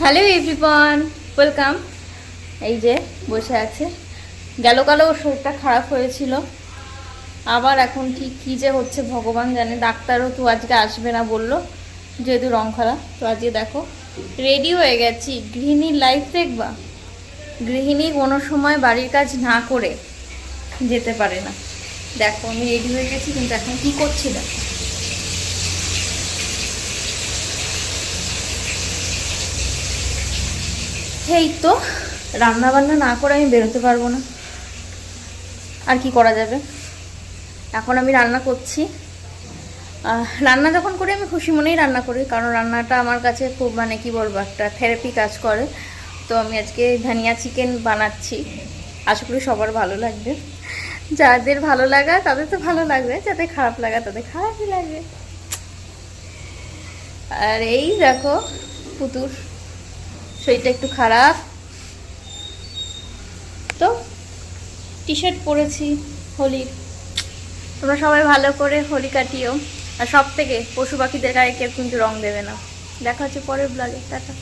Hello everyone, welcome. এই যে বসে আছে। গেল কালো ওর শরীরটা খারাপ হয়েছিল, আবার এখন ঠিক কী যে হচ্ছে ভগবান জানে। ডাক্তারও তো আজকে আসবে না বললো, যেহেতু রং খারাপ। তো আজকে দেখো রেডি হয়ে গেছি। গৃহিণীর লাইফ দেখবা, গৃহিণী কোনো সময় বাড়ির কাজ না করে যেতে পারে না। দেখো আমি রেডি হয়ে গেছি, কিন্তু এখন কী করছি দেখো। এই তো রান্না বান্না না করে আমি বেরোতে পারবো না, আর কি করা যাবে। এখন আমি রান্না করছি। রান্না যখন করি আমি খুশি মনেই রান্না করি, কারণ রান্নাটা আমার কাছে খুব মানে কি বলবো, একটা থেরাপি কাজ করে। তো আমি আজকে ধনিয়া চিকেন বানাচ্ছি, আশা করি সবার ভালো লাগবে। যাদের ভালো লাগা তাদের তো ভালো লাগবে, যাদের খারাপ লাগা তাদের খারাপই লাগবে। আর এই দেখো পুতুর শরীরটা একটু খারাপ, তো টি শার্ট পরেছি হোলির। তোমরা সবাই ভালো করে হোলি কাটিও। আর সব থেকে পশু পাখিদের গায়ে কেউ কিন্তু রং দেবে না। দেখা হচ্ছে পরের ব্লগে, টাটা।